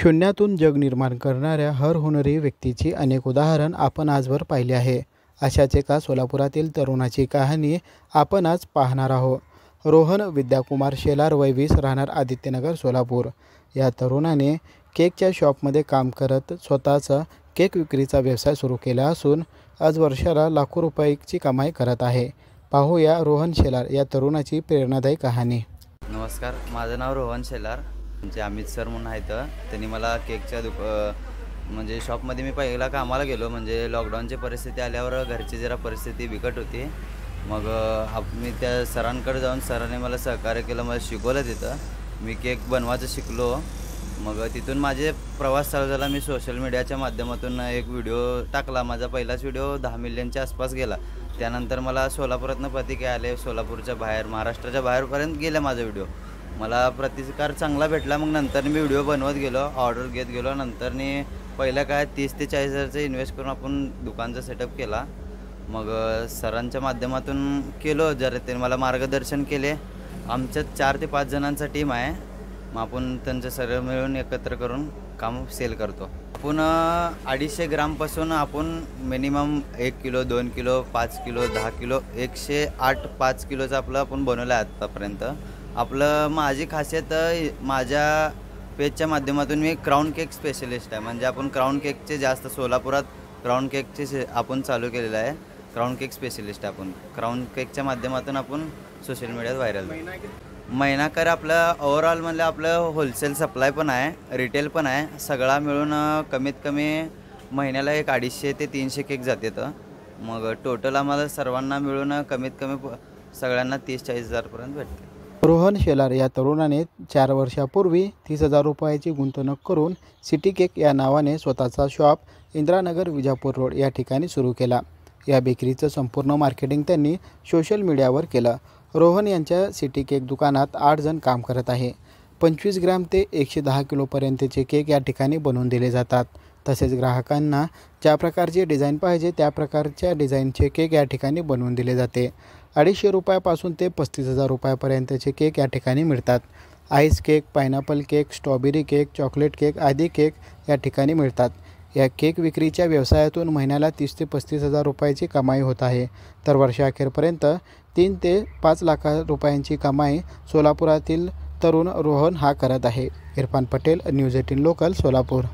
शून्यातून जग निर्माण करणाऱ्या हर हुनरी व्यक्तीची अनेक उदाहरण आपण आजवर पाहिली आहे। अशाच एका सोलापुरातील तरुणाची कहाणी आपण आज पाहणार आहोत। रोहन विद्याकुमार शेलार वय 20 राहणार आदित्यनगर सोलापूर। या तरुणाने केकच्या शॉपमध्ये काम करत स्वतःचा केक विक्रीचा व्यवसाय सुरू केला असून आज वर्षाला लाखो रुपयाची कमाई करत आहे। पाहूया रोहन शेलार या तरुणाची प्रेरणादायी कहाणी। नमस्कार, माझं नाव रोहन शेलार। म्हणजे अमित सर म्हणून आहेत, त्यांनी मला केकच्या म्हणजे शॉपमध्ये मी पहिला कामाला गेलो। म्हणजे लॉकडाऊनची परिस्थिती आल्यावर घरची जरा परिस्थिती बिकट होती। मग मी त्या सरांकडे जाऊन सरांनी मला सहकार्य केलं, मला शिकवलं। तिथं मी केक बनवायचं शिकलो। मग तिथून माझे प्रवास चालू झाला। मी सोशल मीडियाच्या माध्यमातून एक व्हिडिओ टाकला। माझा पहिलाच व्हिडिओ 10 मिलियनच्या आसपास गेला। त्यानंतर मला सोलापुरातनं प्रतिक्रिया आले, सोलापूरच्या बाहेर, महाराष्ट्राच्या बाहेरपर्यंत गेला माझा व्हिडिओ। मला प्रतिकार चांगला भेटला। मग नंतर मी व्हिडिओ बनवत गेलो, ऑर्डर घेत गेलो। नंतरनी पहिल्या काय 30 ते 40 हजारचं इन्व्हेस्ट करून आपण दुकानचा सेटअप केला। मग सरांच्या माध्यमातून केलो, जरा त्यांनी मला मार्गदर्शन केले। आमच्यात 4 ते 5 जणांचा टीम आहे। मग आपण त्यांचं सर्व मिळून एकत्र करून काम सेल करतो। आपण 250 ग्रामपासून आपण minimum 1 kilo, 2 kilo, 5 kilo, 10 kilo, 108 5 किलोचं आपलं आपण बनवलं आहे आत्तापर्यंत। आपलं माझी खासियत, माझ्या पेजच्या माध्यमातून मी क्राउन केक स्पेशलिस्ट आहे। म्हणजे आपण क्राउन केकचे जास्त सोलापुरात क्राउन केकचे आपण चालू केलेलं आहे। क्राउन केक स्पेशलिस्ट आहे आपण। क्राउन केकच्या माध्यमातून आपण सोशल मीडियात व्हायरल महिनाकर आपलं ओव्हरऑल म्हणजे आपलं होलसेल सप्लाय पण आहे, रिटेल पण आहे। सगळा मिळून कमीत कमी महिन्याला एक 250 ते 300 केक जातात। मग टोटल आम्हाला सर्वांना मिळून कमीत कमी सगळ्यांना 30-40 हजारपर्यंत भेटते। रोहन शेलार या तरुणाने 4 वर्षापूर्वी 30,000 रुपयाची गुंतवणूक करून सिटी केक या नावाने स्वतःचा शॉप इंदिरानगर विजापूर रोड या ठिकाणी सुरू केला। या बेकरीचं संपूर्ण मार्केटिंग त्यांनी सोशल मीडियावर केलं। रोहन यांच्या सिटी केक दुकानात 8 जण काम करत आहे। 25 ग्रॅम ते 110 किलोपर्यंतचे केक या ठिकाणी बनवून दिले जातात। तसेच ग्राहकांना ज्या प्रकारची डिझाईन पाहिजे त्या प्रकारच्या डिझाईनचे केक या ठिकाणी बनवून दिले जाते। 250 रुपयापासून ते 35,000 रुपयापर्यंतचे केक या ठिकाणी मिळतात। Ice cake, pineapple cake, strawberry cake, chocolate cake आदी केक या ठिकाणी मिळतात। या केक विक्रीच्या व्यवसायातून महिन्याला 30 ते 35 हजार रुपयाची कमाई होत आहे। तर वर्षाअखेरपर्यंत 3 ते 5 लाख रुपयांची कमाई सोलापुरातील तरुण रोहन हा करत आहे। Irfan Patel, news 18 local, Solapur.